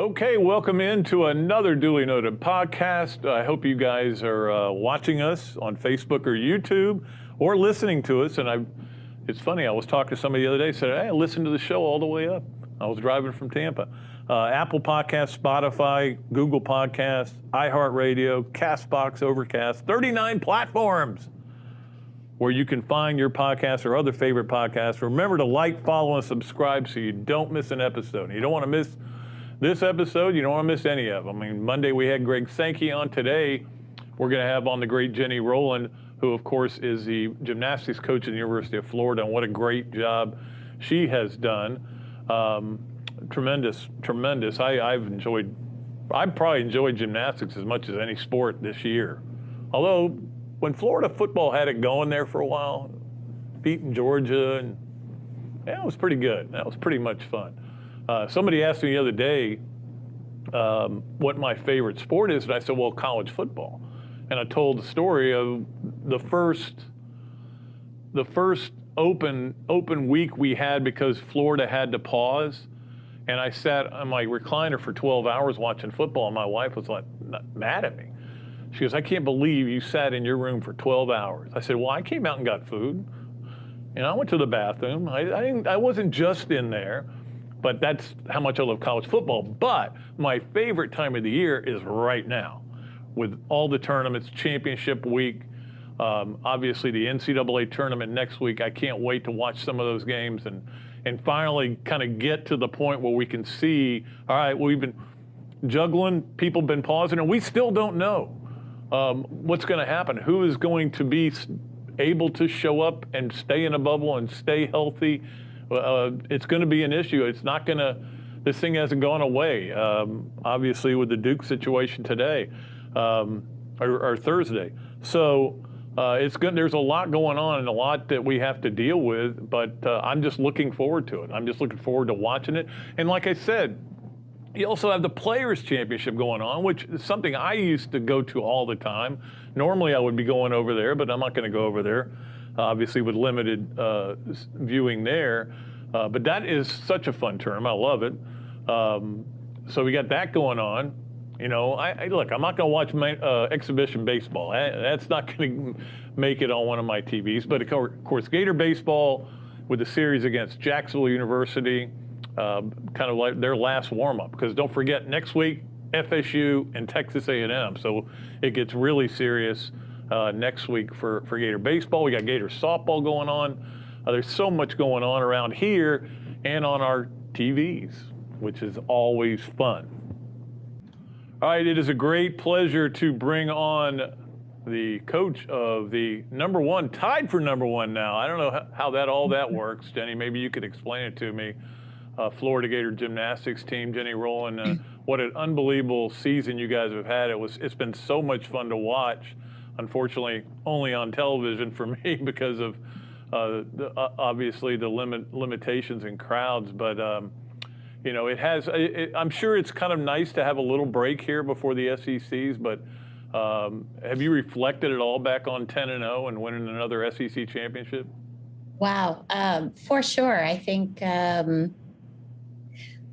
Okay, welcome into another Duly Noted Podcast. I hope you guys are watching us on Facebook or YouTube or listening to us. And it's funny, I was talking to somebody the other day, said, hey, I listened to the show all the way up. I was driving from Tampa. Apple Podcasts, Spotify, Google Podcasts, iHeartRadio, CastBox, Overcast, 39 platforms where you can find your podcast or other favorite podcasts. Remember to like, follow, and subscribe so you don't miss an episode. You don't want to miss this episode, you don't want to miss any of them. I mean, Monday we had Greg Sankey on. Today we're going to have on the great Jenny Rowland, who of course is the gymnastics coach at the University of Florida, and what a great job she has done. Tremendous. I've probably enjoyed gymnastics as much as any sport this year. Although when Florida football had it going there for a while, beating Georgia, and yeah, it was pretty good. That was pretty much fun. Somebody asked me the other day what my favorite sport is, and I said, well, college football. And I told the story of the first open week we had because Florida had to pause. And I sat on my recliner for 12 hours watching football, and my wife was like mad at me. She goes, I can't believe you sat in your room for 12 hours. I said, well, I came out and got food. And I went to the bathroom. I wasn't just in there. But that's how much I love college football. But my favorite time of the year is right now, with all the tournaments, championship week, obviously the NCAA tournament next week. I can't wait to watch some of those games and finally kind of get to the point where we can see, all right, we've been juggling, people have been pausing, and we still don't know what's going to happen. Who is going to be able to show up and stay in a bubble and stay healthy? It's going to be an issue. It's not going to, this thing hasn't gone away, obviously, with the Duke situation today, or Thursday. So it's good. There's a lot going on and a lot that we have to deal with, but I'm just looking forward to it. I'm just looking forward to watching it. And like I said, you also have the Players' Championship going on, which is something I used to go to all the time. Normally I would be going over there, but I'm not going to go over there. Obviously with limited viewing there. But that is such a fun term. I love it. So we got that going on. You know, look, I'm not going to watch exhibition baseball. That's not going to make it on one of my TVs. But of course, Gator baseball with the series against Jacksonville University, kind of like their last warm-up. Because don't forget, next week, FSU and Texas A&M. So it gets really serious. Next week for Gator baseball. We got Gator softball going on. There's so much going on around here and on our TVs, which is always fun. All right, it is a great pleasure to bring on the coach of the #1, tied for #1 now. I don't know how all that works. Jenny, maybe you could explain it to me. Florida Gators Gymnastics team, Jenny Rowland. What an unbelievable season you guys have had. It's been so much fun to watch. Unfortunately, only on television for me because of obviously the limitations in crowds. But you know, I'm sure it's kind of nice to have a little break here before the SECs. But have you reflected at all back on 10-0 and winning another SEC championship? Wow, for sure. I think I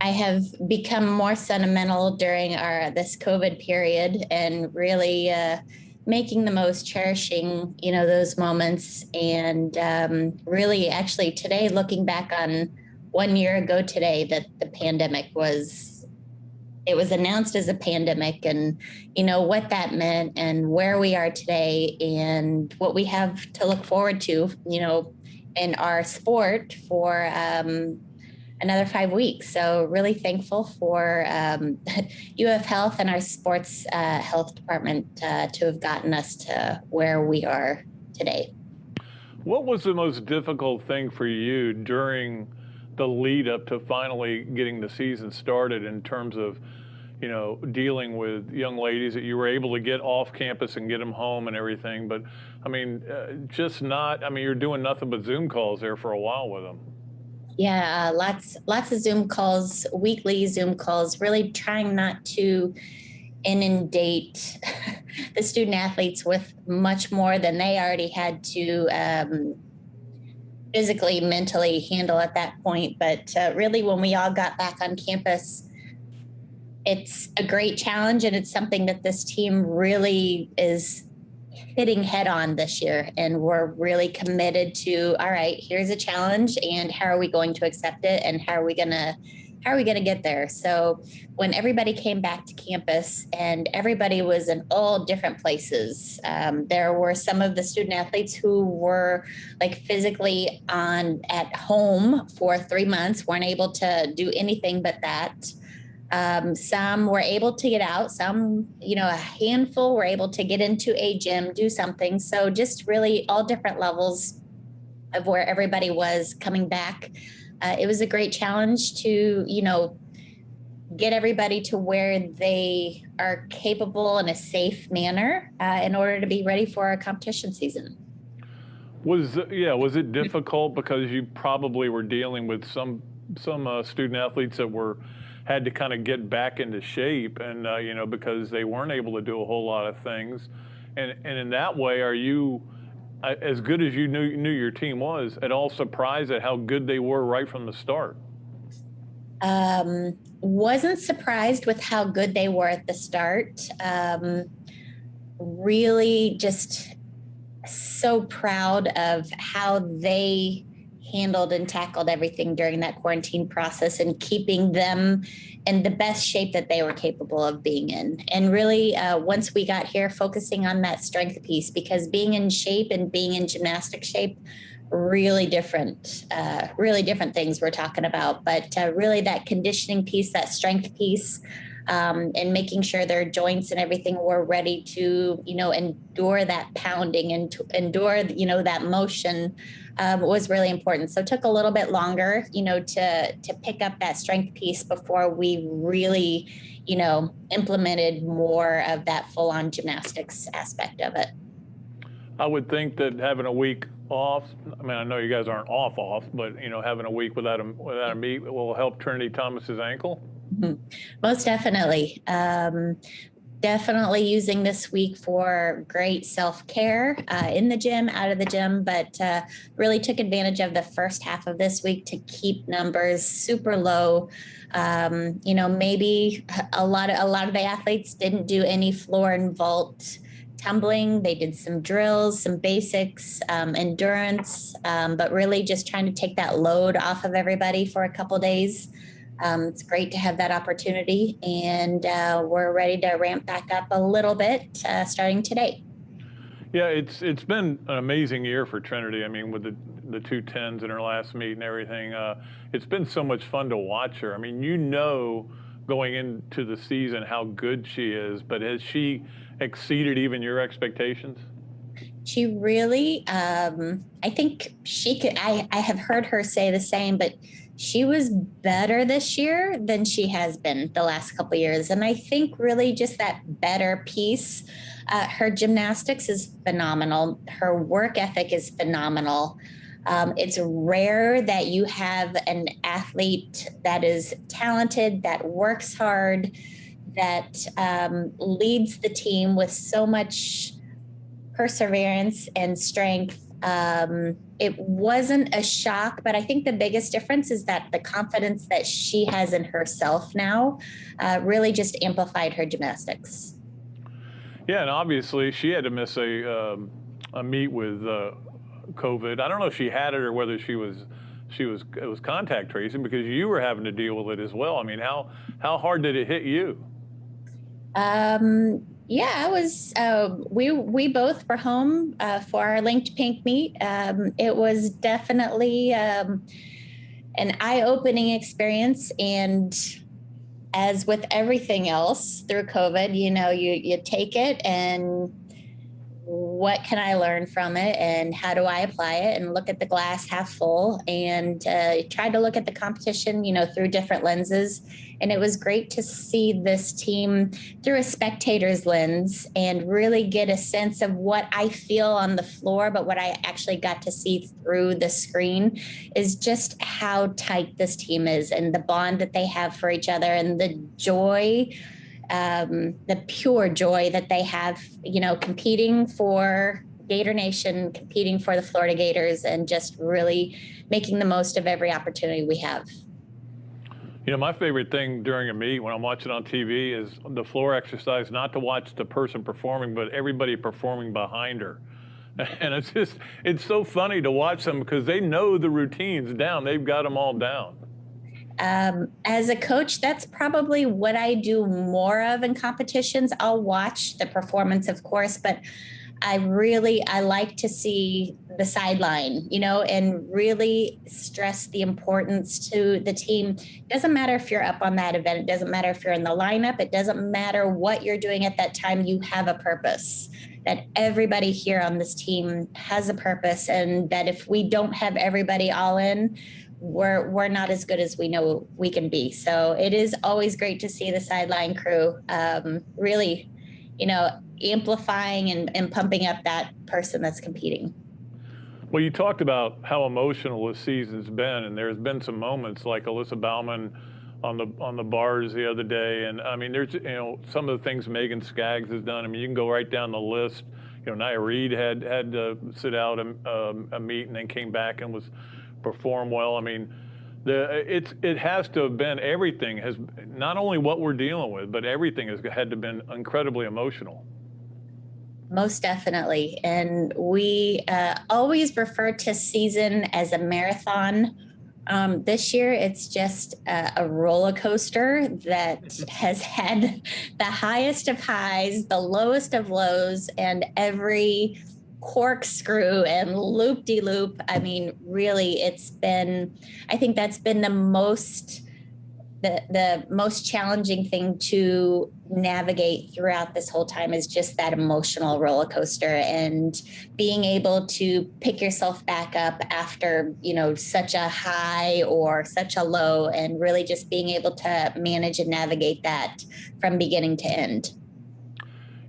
have become more sentimental during this COVID period and really. Making the most, cherishing, those moments. And really, actually, today, looking back on 1 year ago today, that the pandemic was announced as a pandemic, and, what that meant and where we are today and what we have to look forward to, in our sport for another 5 weeks. So really thankful for UF Health and our sports health department to have gotten us to where we are today. What was the most difficult thing for you during the lead up to finally getting the season started in terms of, dealing with young ladies that you were able to get off campus and get them home and everything? But I mean, you're doing nothing but Zoom calls there for a while with them. Yeah, lots of Zoom calls, weekly Zoom calls, really trying not to inundate the student athletes with much more than they already had to physically, mentally handle at that point. But really, when we all got back on campus it's a great challenge, and it's something that this team really is hitting head on this year. And we're really committed to, all right, here's a challenge, and how are we going to accept it, and how are we going to get there? So when everybody came back to campus, and everybody was in all different places, there were some of the student athletes who were like physically at home for 3 months, weren't able to do anything but that. Some were able to get out, some, a handful were able to get into a gym, do something. So just really all different levels of where everybody was coming back. It was a great challenge to, get everybody to where they are capable in a safe manner in order to be ready for our competition season. Was it difficult because you probably were dealing with some student athletes that had to kind of get back into shape, and because they weren't able to do a whole lot of things, and in that way, are you, as good as you knew your team was, at all surprised at how good they were right from the start? Wasn't surprised with how good they were at the start. Really just so proud of how they handled and tackled everything during that quarantine process, and keeping them in the best shape that they were capable of being in. And really, once we got here, focusing on that strength piece, because being in shape and being in gymnastic shape, really different things we're talking about. But really that conditioning piece, that strength piece, and making sure their joints and everything were ready to, endure that pounding and to endure, that motion, was really important. So it took a little bit longer, to pick up that strength piece before we really, implemented more of that full-on gymnastics aspect of it. I would think that having a week off, I mean, I know you guys aren't off, but having a week without a meet will help Trinity Thomas's ankle. Mm-hmm. Most definitely. Definitely using this week for great self-care in the gym, out of the gym, but really took advantage of the first half of this week to keep numbers super low. Maybe a lot of the athletes didn't do any floor and vault tumbling. They did some drills, some basics, endurance, but really just trying to take that load off of everybody for a couple days. It's great to have that opportunity, and we're ready to ramp back up a little bit starting today. Yeah, it's been an amazing year for Trinity. I mean, with the 210s in her last meet and everything, it's been so much fun to watch her. I mean, going into the season how good she is, but has she exceeded even your expectations? She really, I think she could, I have heard her say the same, but she was better this year than she has been the last couple of years. And I think really just that better piece, her gymnastics is phenomenal. Her work ethic is phenomenal. It's rare that you have an athlete that is talented, that works hard, that leads the team with so much perseverance and strength. It wasn't a shock, but I think the biggest difference is that the confidence that she has in herself now really just amplified her gymnastics. Yeah, and obviously she had to miss a meet with COVID. I don't know if she had it or whether it was contact tracing, because you were having to deal with it as well. I mean, how hard did it hit you? Yeah, I was, we both were home for our linked pink meet. It was definitely an eye-opening experience. And as with everything else through COVID, you take it and what can I learn from it, and how do I apply it, and look at the glass half full, and try to look at the competition, through different lenses. And it was great to see this team through a spectator's lens and really get a sense of what I feel on the floor, but what I actually got to see through the screen is just how tight this team is, and the bond that they have for each other, and the joy, the pure joy that they have, competing for Gator Nation, competing for the Florida Gators, and just really making the most of every opportunity we have. You know, my favorite thing during a meet when I'm watching on TV is the floor exercise, not to watch the person performing, but everybody performing behind her. And it's so funny to watch them because they know the routines down. They've got them all down. As a coach, that's probably what I do more of in competitions. I'll watch the performance, of course, but I like to see the sideline, and really stress the importance to the team. It doesn't matter if you're up on that event. It doesn't matter if you're in the lineup. It doesn't matter what you're doing at that time. You have a purpose. That everybody here on this team has a purpose, and that if we don't have everybody all in, we're not as good as we know we can be. So it is always great to see the sideline crew really, amplifying and pumping up that person that's competing. Well, you talked about how emotional this season's been, and there's been some moments like Alyssa Bauman on the bars the other day, and I mean, there's some of the things Megan Skaggs has done. I mean, you can go right down the list. Ncaa Reed had to sit out a meet and then came back and was perform well. I mean, it has to have been, everything has, not only what we're dealing with, but everything has had to have been incredibly emotional. Most definitely. And we always refer to season as a marathon. This year, it's just a roller coaster that has had the highest of highs, the lowest of lows, and every corkscrew and loop-de-loop. I mean, really, I think that's been the most challenging thing to navigate throughout this whole time, is just that emotional roller coaster, and being able to pick yourself back up after, such a high or such a low, and really just being able to manage and navigate that from beginning to end.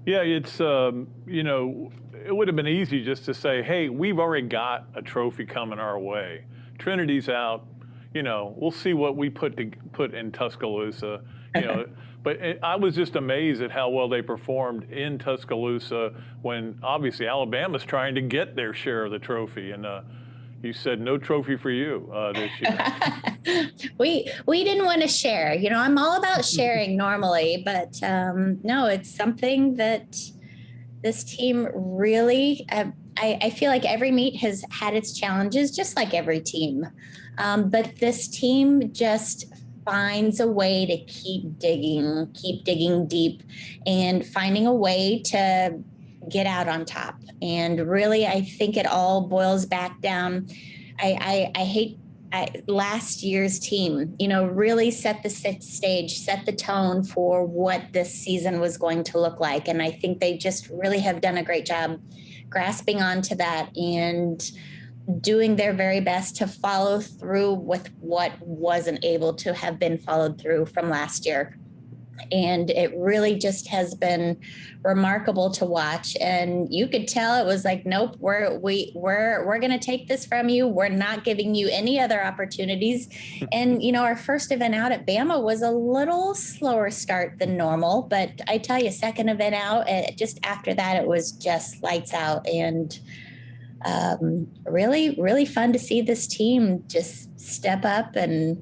Yeah, it's, it would have been easy just to say, hey, we've already got a trophy coming our way. Trinity's out. We'll see what we put in Tuscaloosa. But I was just amazed at how well they performed in Tuscaloosa when obviously Alabama's trying to get their share of the trophy. And you said no trophy for you this year. We didn't want to share. I'm all about sharing normally, but no, it's something that this team really, I feel like every meet has had its challenges, just like every team. But this team just finds a way to keep digging deep, and finding a way to get out on top. And really, I think it all boils back down. Last year's team, really set the stage, set the tone for what this season was going to look like. And I think they just really have done a great job grasping onto that and doing their very best to follow through with what wasn't able to have been followed through from last year. And it really just has been remarkable to watch. And you could tell it was like, nope, we're going to take this from you. We're not giving you any other opportunities. And, our first event out at Bama was a little slower start than normal. But I tell you, second event out, just after that, it was just lights out. And really, really fun to see this team just step up and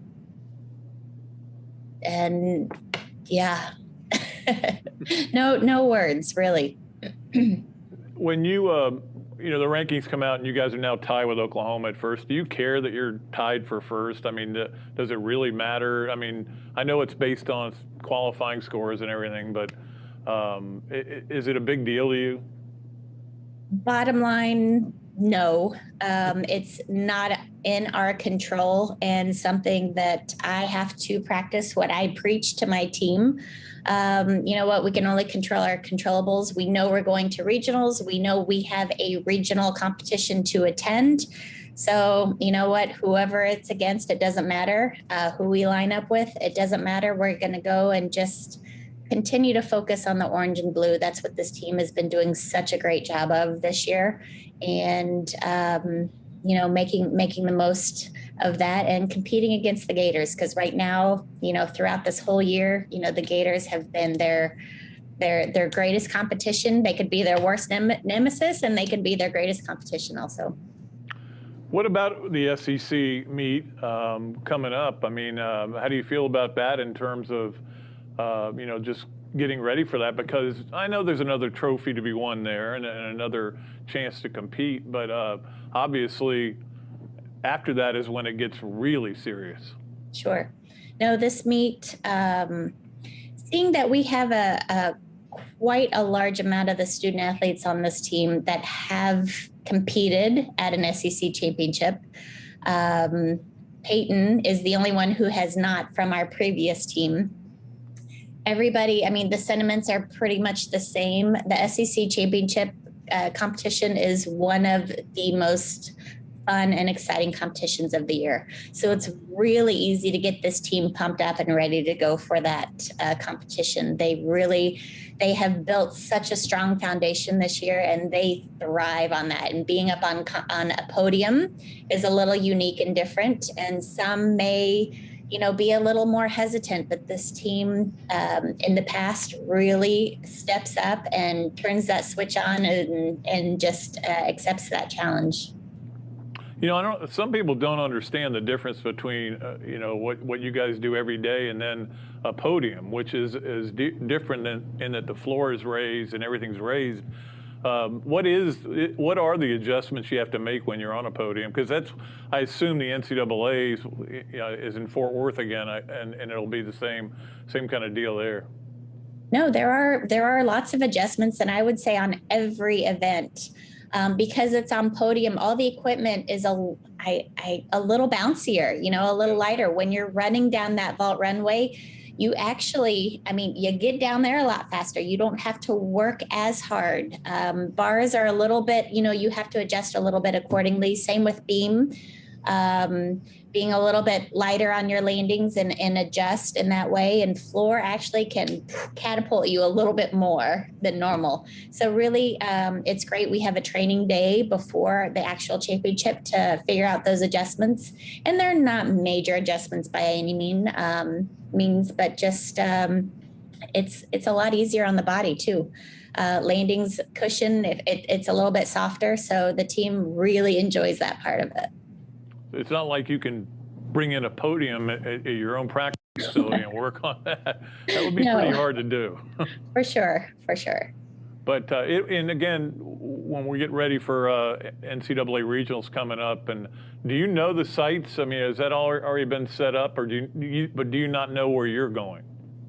yeah, no words, really. When you, the rankings come out and you guys are now tied with Oklahoma at first, do you care that you're tied for first? I mean, does it really matter? I mean, I know it's based on qualifying scores and everything, but is it a big deal to you? Bottom line, no. It's not in our control, and something that I have to practice what I preach to my team. You know what? We can only control our controllables. We know we're going to regionals. We know we have a regional competition to attend. So you know what? Whoever it's against, it doesn't matter. Who we line up with, it doesn't matter. We're going to go and just continue to focus on the orange and blue. That's what this team has been doing such a great job of this year. And, making the most of that and competing against the Gators. Because right now, throughout this whole year, the Gators have been their greatest competition. They could be their worst nemesis, and they could be their greatest competition also. What about the SEC meet coming up? I mean, how do you feel about that in terms of, just getting ready for that? Because I know there's another trophy to be won there and another chance to compete, but obviously after that is when it gets really serious. Sure. No, this meet, seeing that we have a quite a large amount of the student athletes on this team that have competed at an SEC championship. Peyton is the only one who has not from our previous team. Everybody, I mean, the sentiments are pretty much the same. The SEC championship competition is one of the most fun and exciting competitions of the year. So it's really easy to get this team pumped up and ready to go for that competition. They have built such a strong foundation this year, and they thrive on that. And being up on a podium is a little unique and different. And some may, be a little more hesitant, but this team in the past really steps up and turns that switch on and just accepts that challenge. Some people don't understand the difference between, what you guys do every day and then a podium, which is different in that the floor is raised and everything's raised. What are the adjustments you have to make when you're on a podium? Because I assume the NCAA is in Fort Worth again, and it'll be the same kind of deal there. No, there are lots of adjustments, and I would say on every event. Because it's on podium, all the equipment is a little bouncier, a little lighter. When you're running down that vault runway, you actually, you get down there a lot faster. You don't have to work as hard. Bars are a little bit, you have to adjust a little bit accordingly. Same with beam. Being a little bit lighter on your landings and adjust in that way. And floor actually can catapult you a little bit more than normal. So really, it's great. We have a training day before the actual championship to figure out those adjustments. And they're not major adjustments by any means, but just it's a lot easier on the body too. Landings cushion, it's a little bit softer. So the team really enjoys that part of it. It's not like you can bring in a podium at your own practice facility and work on that. That would be pretty hard to do. For sure. But and again, when we get ready for NCAA regionals coming up, and do you know the sites? I mean, has that already been set up, or do you not know where you're going?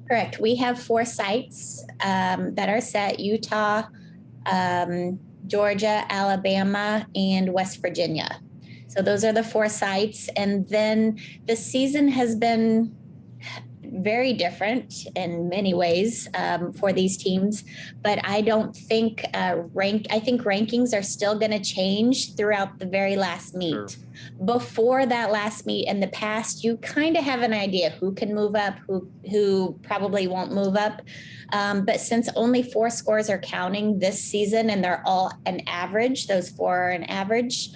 Correct. We have 4 sites that are set: Utah, Georgia, Alabama, and West Virginia. So those are the 4 sites. And then the season has been very different in many ways for these teams, but I don't think I think rankings are still going to change throughout the very last meet. Sure. Before that last meet in the past, you kind of have an idea who can move up, who probably won't move up. But since only 4 scores are counting this season and they're all an average, those 4 are an average,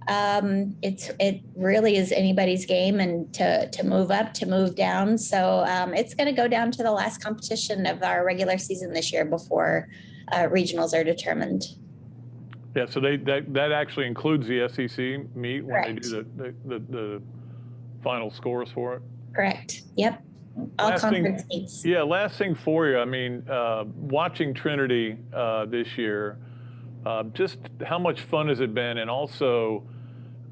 it really is anybody's game, and to move up, to move down. So it's going to go down to the last competition of our regular season this year before regionals are determined. Yeah, so that actually includes the SEC meet when Correct. They do the final scores for it. Correct. Yep. All conference meets. Yeah. Last thing for you. I mean, watching Trinity this year, just how much fun has it been, and also.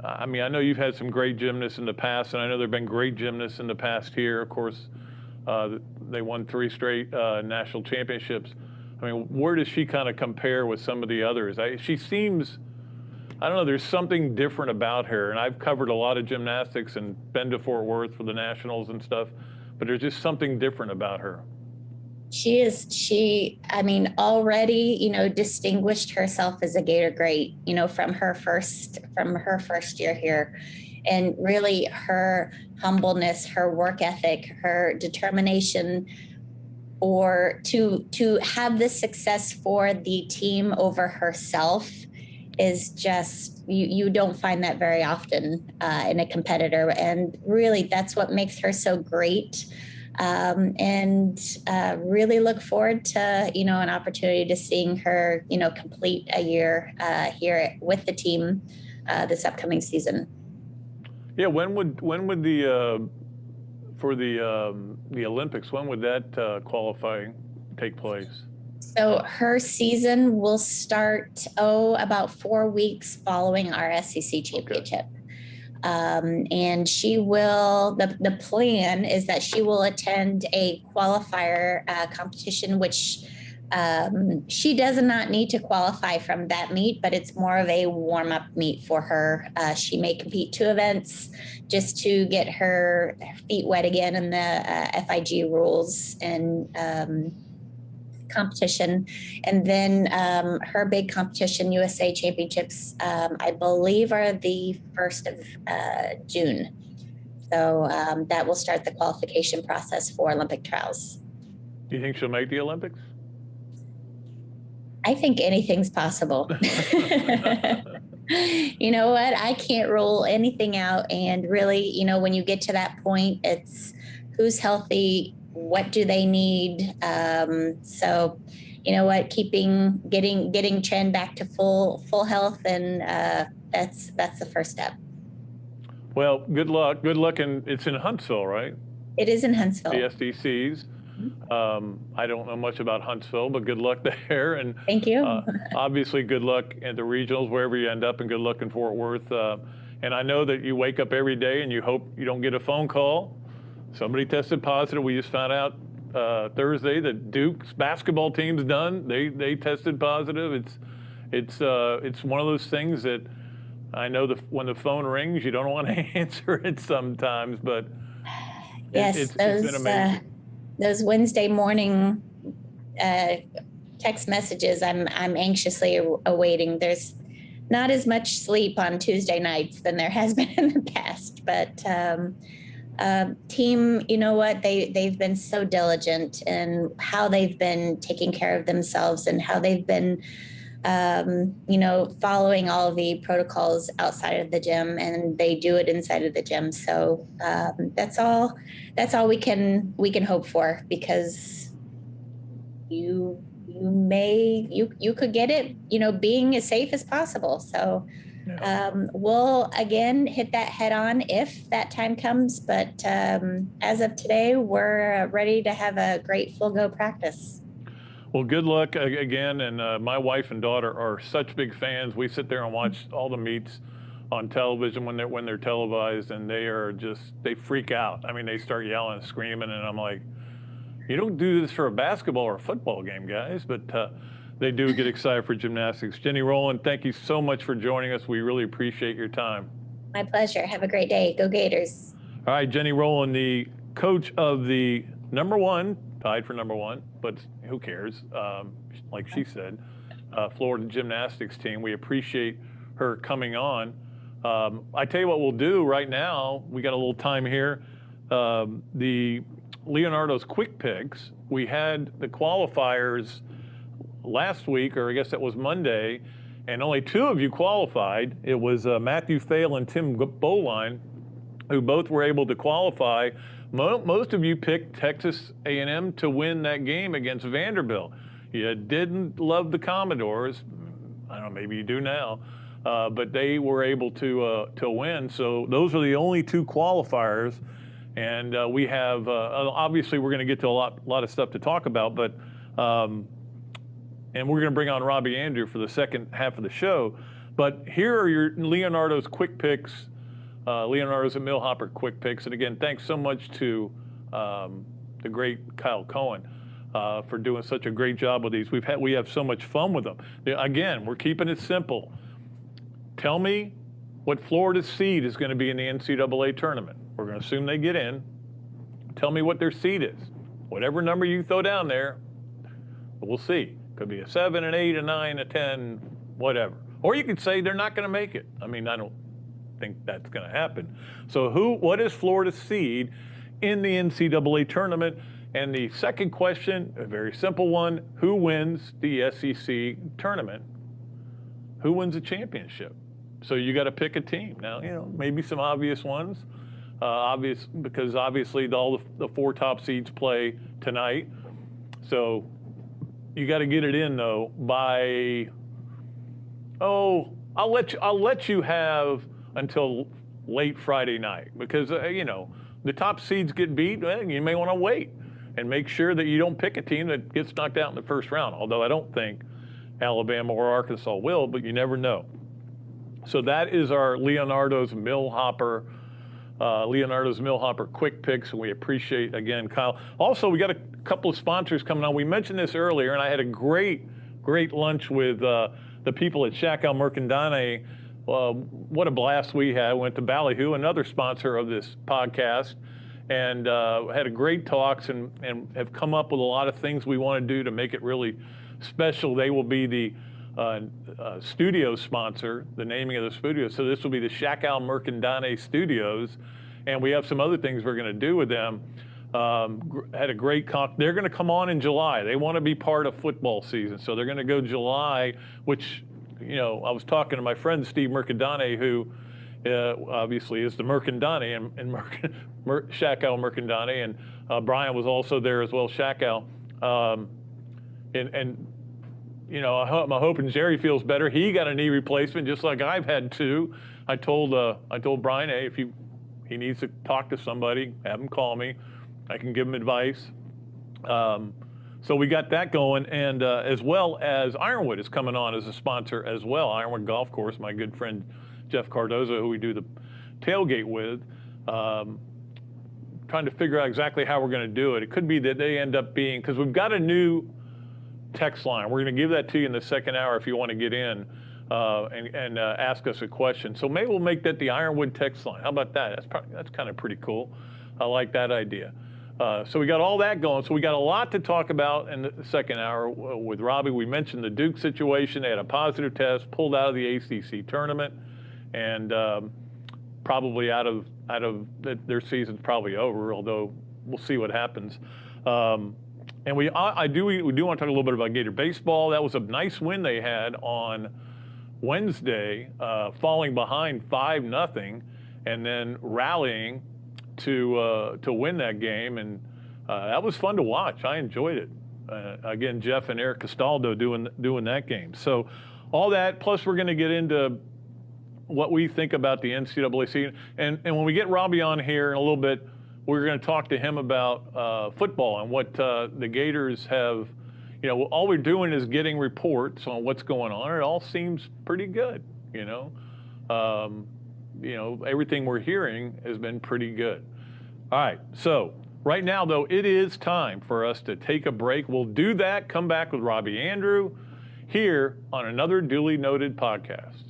I mean, I know you've had some great gymnasts in the past, and I know there have been great gymnasts in the past here. Of course, they won 3 straight national championships. I mean, where does she kind of compare with some of the others? She seems, I don't know, there's something different about her. And I've covered a lot of gymnastics and been to Fort Worth for the nationals and stuff, but there's just something different about her. She already, distinguished herself as a Gator great, from her first year here. And really her humbleness, her work ethic, her determination, or to have this success for the team over herself is just, you don't find that very often in a competitor. And really that's what makes her so great. And really look forward to, an opportunity to seeing her, complete a year here with the team. this upcoming season. Yeah, when would the for the Olympics, when would that qualifying take place? So her season will start about 4 weeks following our SEC championship. Okay. And she will, the plan is that she will attend a qualifier competition, which she does not need to qualify from that meet, but it's more of a warm-up meet for her. She may compete 2 events just to get her feet wet again in the FIG rules and competition. And then her big competition, USA Championships, I believe are the 1st of June. So that will start the qualification process for Olympic trials. Do you think she'll make the Olympics? I think anything's possible. You know what? I can't rule anything out. And really, you know, when you get to that point, it's who's healthy, what do they need? So, you know what, getting Chen back to full health, and that's the first step. Well, good luck. Good luck, and it's in Huntsville, right? It is in Huntsville. The SDCs. I don't know much about Huntsville, but good luck there. And thank you. Obviously, good luck at the regionals, wherever you end up, and good luck in Fort Worth. And I know that you wake up every day and you hope you don't get a phone call. Somebody tested positive. We just found out Thursday that Duke's basketball team's done. They tested positive. It's one of those things that I know when the phone rings, you don't want to answer it sometimes, but yes, it's been amazing. Those Wednesday morning text messages, I'm anxiously awaiting. There's not as much sleep on Tuesday nights than there has been in the past, but team, you know what, they've been so diligent in how they've been taking care of themselves and how they've been you know, following all of the protocols outside of the gym, and they do it inside of the gym. So that's all we can hope for, because you could get it, you know, being as safe as possible. So we'll again hit that head on if that time comes. But as of today, we're ready to have a great full go practice. Well, good luck again. And my wife and daughter are such big fans. We sit there and watch all the meets on television when they're televised, and they freak out. I mean, they start yelling and screaming, and I'm like, you don't do this for a basketball or a football game, guys. But they do get excited for gymnastics. Jenny Rowland, thank you so much for joining us. We really appreciate your time. My pleasure. Have a great day. Go Gators. All right, Jenny Rowland, the coach of the tied for number one, but who cares? Like she said, Florida Gymnastics team. We appreciate her coming on. I tell you what we'll do right now. We got a little time here. The Leonardo's quick picks. We had the qualifiers last week, or I guess that was Monday, and only 2 of you qualified. It was Matthew Fail and Tim Bowline, who both were able to qualify. Most of you picked Texas A&M to win that game against Vanderbilt. You didn't love the Commodores. I don't know, maybe you do now. But they were able to win. So those are the only 2 qualifiers. And we have, obviously, we're going to get to a lot of stuff to talk about. But and we're going to bring on Robbie Andreu for the second half of the show. But here are your Leonardo's quick picks. Leonardo's and Millhopper quick picks. And again, thanks so much to the great Kyle Cohen for doing such a great job with these. We have so much fun with them. Again, we're keeping it simple. Tell me what Florida's seed is going to be in the NCAA tournament. We're going to assume they get in. Tell me what their seed is. Whatever number you throw down there, we'll see. Could be a 7, an 8, a 9, a 10, whatever. Or you could say they're not going to make it. I mean, I don't think that's going to happen. So what is Florida's seed in the NCAA tournament? And the second question, a very simple one, who wins the SEC tournament? Who wins the championship? So you got to pick a team. Now, you know, maybe some obvious ones, because obviously all the 4 top seeds play tonight. So you got to get it in, though, by, I'll let you have until late Friday night because the top seeds get beat. You may want to wait and make sure that you don't pick a team that gets knocked out in the first round. Although I don't think Alabama or Arkansas will, but you never know. So that is our Leonardo's Millhopper quick picks, and we appreciate, again, Kyle. Also, we got a couple of sponsors coming on. We mentioned this earlier, and I had a great lunch with the people at Ncaa Mercandane. What a blast we had. Went to Ballyhoo, another sponsor of this podcast, and had a great talks and have come up with a lot of things we want to do to make it really special. They will be the studio sponsor, the naming of the studio. So this will be the Ncaa Mercandane Studios, and we have some other things we're going to do with them. Had a great they're going to come on in July. They want to be part of football season, so they're going to go July, which, I was talking to my friend Steve Mercandane, who obviously is the Mercandane and Ncaa Mercandane, and Brian was also there as well, Ncaa. I'm hoping Jerry feels better. He got a knee replacement just like I've had two. I told Brian, hey, if he needs to talk to somebody, have him call me. I can give him advice. So we got that going, and as well as Ironwood is coming on as a sponsor as well. Ironwood Golf Course, my good friend Jeff Cardozo, who we do the tailgate with. Trying to figure out exactly how we're going to do it. It could be that they end up being, because we've got a new text line. We're going to give that to you in the second hour if you want to get in and ask us a question. So maybe we'll make that the Ironwood text line. How about that? That's kind of pretty cool. I like that idea. So we got all that going. So we got a lot to talk about in the second hour with Robbie. We mentioned the Duke situation. They had a positive test, pulled out of the ACC tournament, and probably out of their season's probably over. Although we'll see what happens. And we do want to talk a little bit about Gator baseball. That was a nice win they had on Wednesday, falling behind 5-0, and then rallying to win that game, and that was fun to watch. I enjoyed it. Again, Jeff and Eric Castaldo doing that game. So all that, plus we're going to get into what we think about the NCAA season. And when we get Robbie on here in a little bit, we're going to talk to him about football and what the Gators have. All we're doing is getting reports on what's going on. It all seems pretty good. Everything we're hearing has been pretty good. All right, so right now, though, it is time for us to take a break. We'll do that, come back with Robbie Andreu here on Another Dooley Noted Podcast.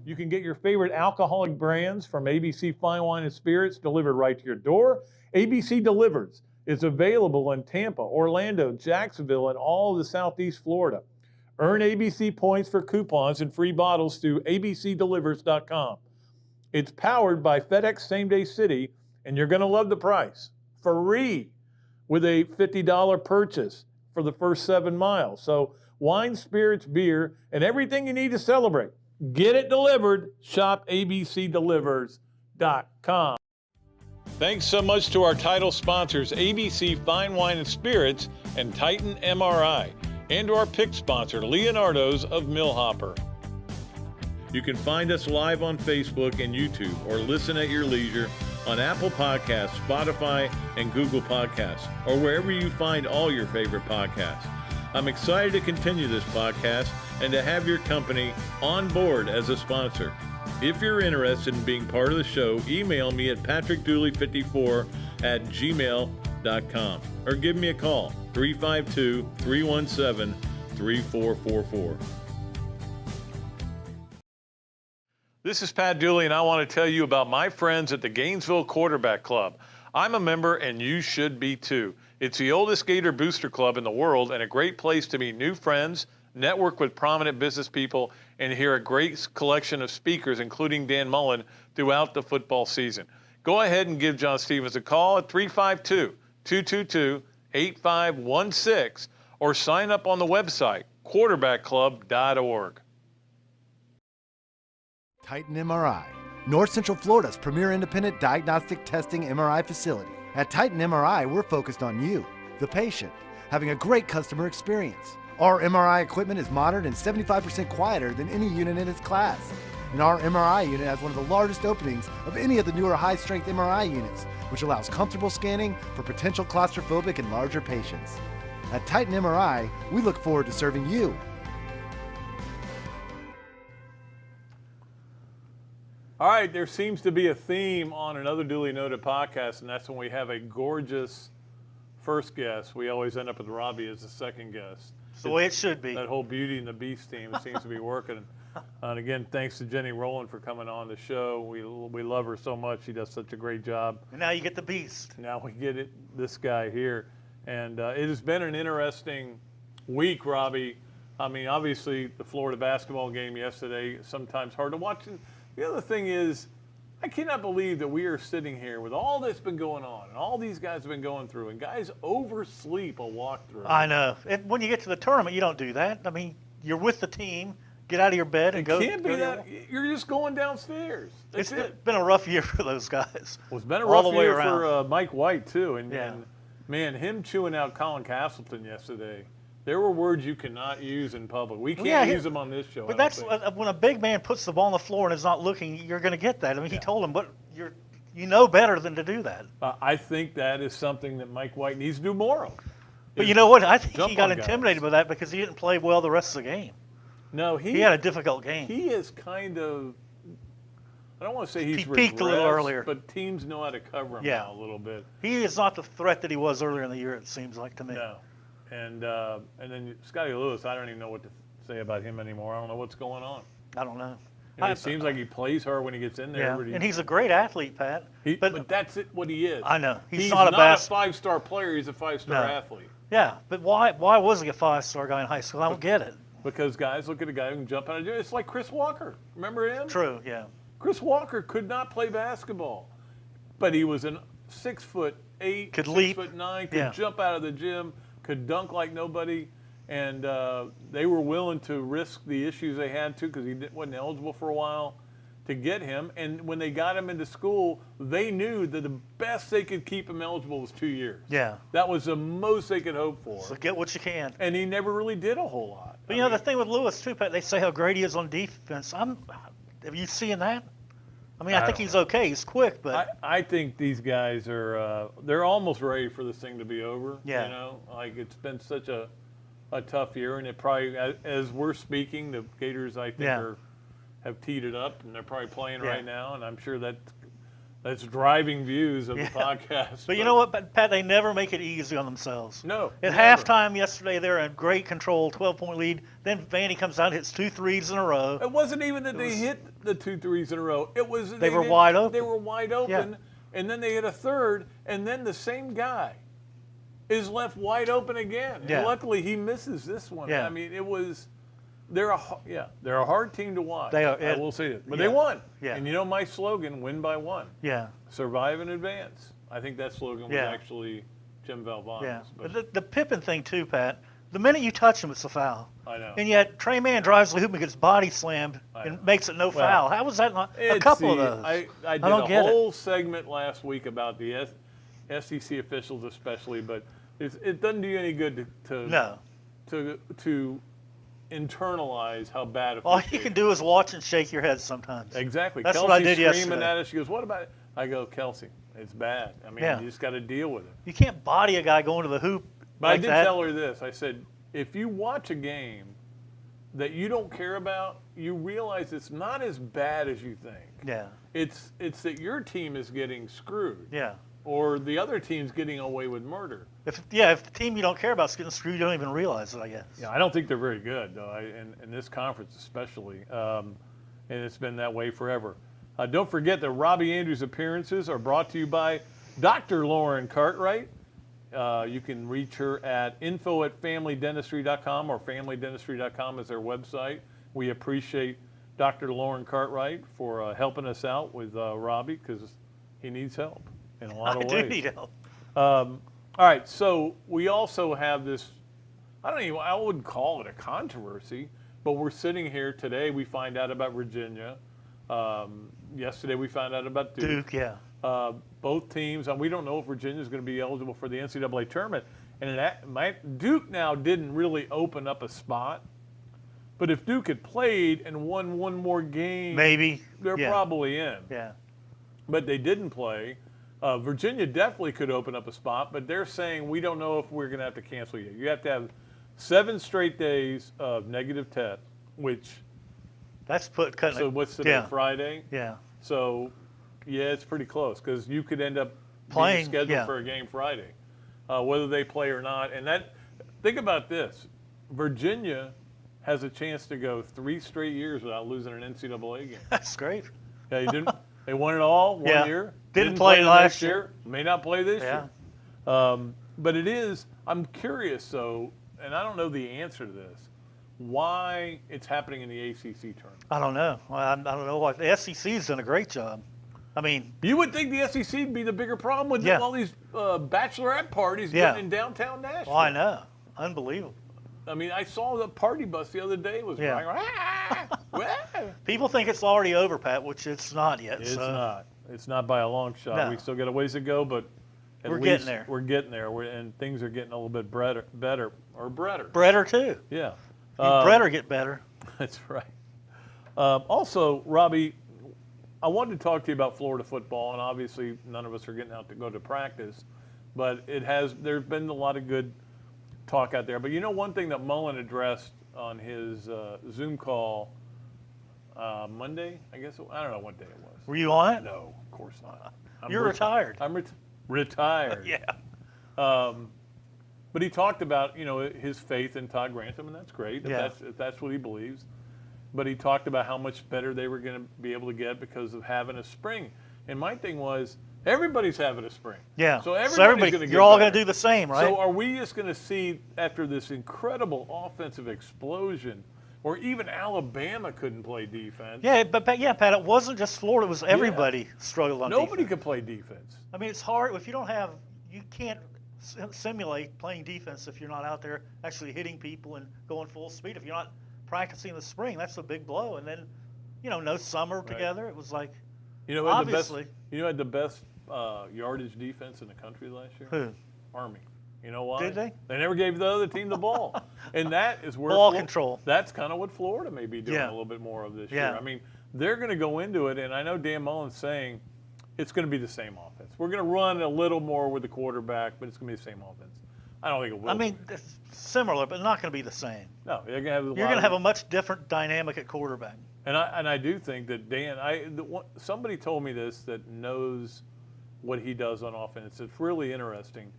You can get your favorite alcoholic brands from ABC Fine Wine and Spirits delivered right to your door. ABC Delivers is available in Tampa, Orlando, Jacksonville, and all of the Southeast Florida. Earn ABC points for coupons and free bottles through abcdelivers.com. It's powered by FedEx Same Day City, and you're going to love the price. Free with a $50 purchase for the first 7 miles. So wine, spirits, beer, and everything you need to celebrate. Get it delivered. Shop abcdelivers.com. Thanks so much to our title sponsors, ABC Fine Wine and Spirits and Titan MRI, and to our pick sponsor, Leonardo's of Millhopper. You can find us live on Facebook and YouTube, or listen at your leisure on Apple Podcasts, Spotify, and Google Podcasts, or wherever you find all your favorite podcasts. I'm excited to continue this podcast and to have your company on board as a sponsor. If you're interested in being part of the show, email me at patrickdooley54@gmail.com or give me a call, 352-317-3444. This is Pat Dooley, and I want to tell you about my friends at the Gainesville Quarterback Club. I'm a member, and you should be too. It's the oldest Gator booster club in the world and a great place to meet new friends, network with prominent business people, and hear a great collection of speakers, including Dan Mullen, throughout the football season. Go ahead and give John Stevens a call at 352-222-8516 or sign up on the website, quarterbackclub.org. Titan MRI, North Central Florida's premier independent diagnostic testing MRI facility. At Titan MRI, we're focused on you, the patient, having a great customer experience. Our MRI equipment is modern and 75% quieter than any unit in its class. And our MRI unit has one of the largest openings of any of the newer high-strength MRI units, which allows comfortable scanning for potential claustrophobic and larger patients. At Titan MRI, we look forward to serving you. All right, there seems to be a theme on Another Dooley Noted Podcast, and that's when we have a gorgeous first guest. We always end up with Robbie as the second guest. It's the way it should be. That whole Beauty and the Beast team seems to be working. And again, thanks to Jenny Rowland for coming on the show. We love her so much. She does such a great job. And now you get the Beast. Now we get this guy here. And it has been an interesting week, Robbie. I mean, obviously, the Florida basketball game yesterday, sometimes hard to watch. And the other thing is, I cannot believe that we are sitting here with all this been going on and all these guys have been going through, and guys oversleep a walkthrough. I know. And when you get to the tournament, you don't do that. I mean, you're with the team. Get out of your bed and go. It can't be that. You're just going downstairs. It's been a rough year for those guys. Well, it's been a rough year around. for Mike White, too. And, yeah. and, man, him chewing out Colin Castleton yesterday, there were words you cannot use in public. We can't use them on this show. But that's when a big man puts the ball on the floor and is not looking, you're going to get that. I mean, he told him, but you know better than to do that. I think that is something that Mike White needs to do more of. But you know what? I think he got guys. intimidated by that because he didn't play well the rest of the game. No, he had a difficult game. He is kind of, I don't want to say he's peaked a little earlier. But teams know how to cover him now a little bit. He is not the threat that he was earlier in the year, it seems like to me. No. And then Scotty Lewis, I don't even know what to say about him anymore. I don't know what's going on. I don't know. It seems like he plays hard when he gets in there. Yeah, and he's a great athlete, Pat. But that's what he is. I know. He's not a five-star player. He's a five-star athlete. Yeah, but why wasn't he a five-star guy in high school? I don't get it. Because guys look at a guy who can jump out of it. It's like Chris Walker. Remember him? True, yeah. Chris Walker could not play basketball, but he was 6'8", could leap, 6'9", could jump out of the gym, could dunk like nobody, and they were willing to risk the issues they had to because he wasn't eligible for a while to get him. And when they got him into school, they knew that the best they could keep him eligible was 2 years. Yeah. That was the most they could hope for. So get what you can. And he never really did a whole lot. But the thing with Lewis, too, Pat, they say how great he is on defense. Have you seen that? I mean, I think he's okay. He's quick, but I think these guys are they're almost ready for this thing to be over. Yeah. You know, like it's been such a tough year, and it probably, as we're speaking, the Gators I think have teed it up, and they're probably playing right now, and I'm sure that's driving views of the podcast. But you know what, Pat? They never make it easy on themselves. No. At halftime yesterday, they're in great control, 12-point lead. Then Vandy comes out and hits 2 threes in a row. It wasn't even that they hit the 2 threes in a row. It was they were wide open. They were wide open, and then they hit a third, and then the same guy is left wide open again. Yeah. And luckily, he misses this one. Yeah. I mean, it was. They're a hard team to watch. They are. I will say it, but they won. Yeah. And you know my slogan: win by one. Yeah. Survive and advance. I think that slogan was actually Jim Valvano's. Yeah. But the Pippen thing too, Pat. The minute you touch him, it's a foul. I know. And yet Trey Mann drives the hoop and gets body slammed and makes it no foul. How was that not a couple of those? I did a whole segment last week about the SEC officials, especially, but it doesn't do you any good to internalize how bad it is. All you can do is watch and shake your head sometimes. Exactly. That's Kelsey's what I did screaming yesterday. at us. She goes, "What about it?" I go, "Kelsey, it's bad. I mean, you just got to deal with it." You can't body a guy going to the hoop. But like I did that. tell her this. I said, if you watch a game that you don't care about, you realize it's not as bad as you think. Yeah. It's that your team is getting screwed. Yeah. Or the other team's getting away with murder. If the team you don't care about is getting screwed, you don't even realize it, I guess. Yeah, I don't think they're very good, though, in this conference especially. And it's been that way forever. Don't forget that Robbie Andrew's appearances are brought to you by Dr. Lauren Cartwright. You can reach her at info@familydentistry.com or familydentistry.com is their website. We appreciate Dr. Lauren Cartwright for helping us out with Robbie because he needs help in a lot of ways. I do need help. All right, so we also have this, I wouldn't call it a controversy, but we're sitting here today, we find out about Virginia. Yesterday we found out about Duke. Yeah. Both teams, and we don't know if Virginia is going to be eligible for the NCAA tournament. And Duke now didn't really open up a spot. But if Duke had played and won one more game, maybe they're probably in. Yeah. But they didn't play. Virginia definitely could open up a spot, but they're saying we don't know if we're going to have to cancel yet. You have to have 7 straight days of negative tests, which that's cutting. So what's today? Friday. Yeah. So yeah, it's pretty close because you could end up playing being scheduled for a game Friday, whether they play or not. And think about this: Virginia has a chance to go 3 straight years without losing an NCAA game. That's great. Yeah, they won it all one year. Didn't play last year. May not play this year. But it is. I'm curious, though, and I don't know the answer to this. Why it's happening in the ACC tournament? I don't know. I don't know why. The SEC's done a great job. I mean, you would think the SEC would be the bigger problem with all these bachelorette parties getting in downtown Nashville. Oh, I know. Unbelievable. I mean, I saw the party bus the other day was People think it's already over, Pat, which it's not yet. It's not. It's not by a long shot. No. We still got a ways to go, but we're getting there. We're getting there, and things are getting a little bit better. Better too. Yeah. Better get better. That's right. Also, Robbie, I wanted to talk to you about Florida football, and obviously none of us are getting out to go to practice, but there's been a lot of good talk out there. But you know, one thing that Mullen addressed on his Zoom call Monday, I guess, I don't know what day it was. Were you on it? No, of course not. You're retired. I'm retired. Yeah. But he talked about, his faith in Todd Grantham, and that's great if that's what he believes. But he talked about how much better they were going to be able to get because of having a spring. And my thing was, everybody's having a spring. Yeah. So everybody's going to get you're all going to do the same, right? So are we just going to see, after this incredible offensive explosion, or even Alabama couldn't play defense? Yeah, but Pat, it wasn't just Florida. It was everybody struggled on Nobody defense. could play defense. I mean, it's hard. If you can't simulate playing defense if you're not out there actually hitting people and going full speed. If you're not practicing in the spring, that's a big blow. And then, no summer together. It was like, obviously. Had the best yardage defense in the country last year? Who? Army. You know why? Did they? They never gave the other team the ball. And that is where ball control. That's kind of what Florida may be doing a little bit more of this year. I mean, they're going to go into it, and I know Dan Mullen's saying it's going to be the same offense. We're going to run a little more with the quarterback, but it's going to be the same offense. I don't think it will. I mean, it's similar, but not going to be the same. No, they're going to have you're going to have a much different dynamic at quarterback. And I do think that somebody told me this that knows what he does on offense. It's really interesting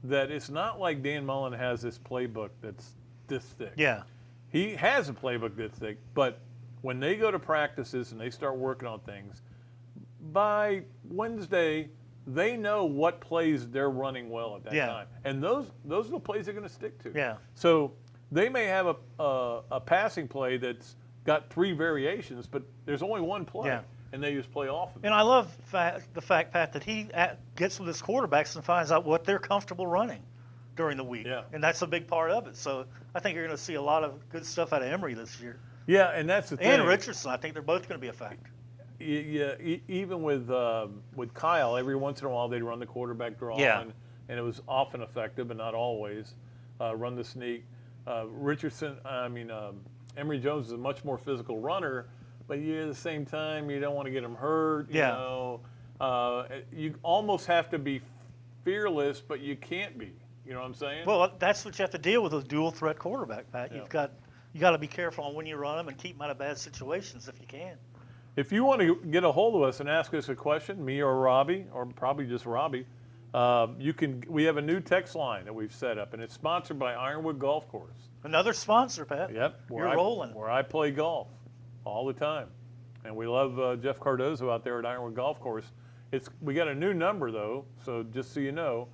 that it's not like Dan Mullen has this playbook that's this thick. Yeah. He has a playbook that's thick, but when they go to practices and they start working on things, by Wednesday, they know what plays they're running well at that time. And those are the plays they're going to stick to. Yeah. So they may have a passing play that's got 3 variations, but there's only one play, and they just play off of it. And I love the fact, Pat, that he gets with his quarterbacks and finds out what they're comfortable running during the week. Yeah. And that's a big part of it. So I think you're going to see a lot of good stuff out of Emory this year. Yeah, and that's the thing. And Richardson, I think they're both going to be a factor. Yeah, even with Kyle, every once in a while they'd run the quarterback draw, and it was often effective, but not always. Run the sneak. Emory Jones is a much more physical runner, but at the same time, you don't want to get him hurt. You know, you almost have to be fearless, but you can't be. You know what I'm saying? Well, that's what you have to deal with a dual threat quarterback, Pat. You got to be careful on when you run them and keep them out of bad situations if you can. If you want to get a hold of us and ask us a question, me or Robbie, or probably just Robbie, you can. We have a new text line that we've set up, and it's sponsored by Ironwood Golf Course. Another sponsor, Pat. Yep, you're rolling. Where I play golf all the time, and we love Jeff Cardozo out there at Ironwood Golf Course. We got a new number though, so just so you know,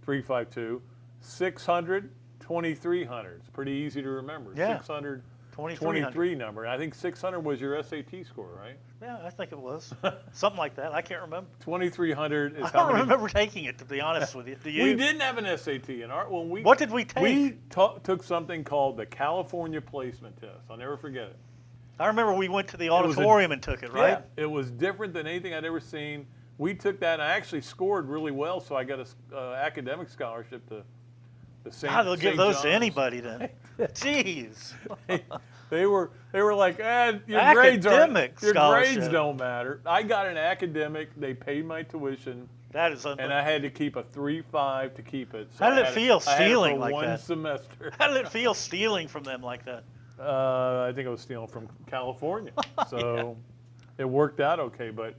352-600-2300. It's pretty easy to remember. Yeah. 600-23 number. I think 600 was your SAT score, right? Yeah, I think it was. Something like that. I can't remember. 2300 is I don't remember taking it, to be honest with you. Do you? We didn't have an SAT in our. What did we take? We took something called the California Placement Test. I'll never forget it. I remember we went to the auditorium and took it, right? Yeah, it was different than anything I'd ever seen. We took that, and I actually scored really well, so I got an academic scholarship to They'll give those to anybody then. Jeez. They were like, your grades don't matter. I got an academic. They paid my tuition. That is and I had to keep a 3.5 to keep it. So how did it feel stealing like one that? semester. How did it feel stealing from them like that? I think I was stealing from California, so it worked out okay. But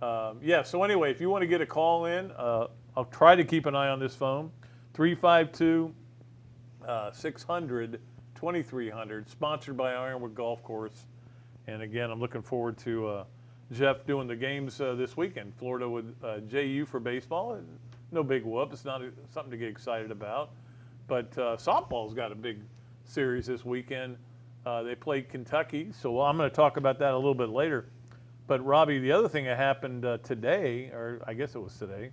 so anyway, if you want to get a call in, I'll try to keep an eye on this phone. 352-600-2300, sponsored by Ironwood Golf Course. And again, I'm looking forward to Jeff doing the games this weekend. Florida with JU for baseball. No big whoop. It's not something to get excited about. But softball's got a big series this weekend. They played Kentucky, so I'm going to talk about that a little bit later. But, Robbie, the other thing that happened today, or I guess it was today,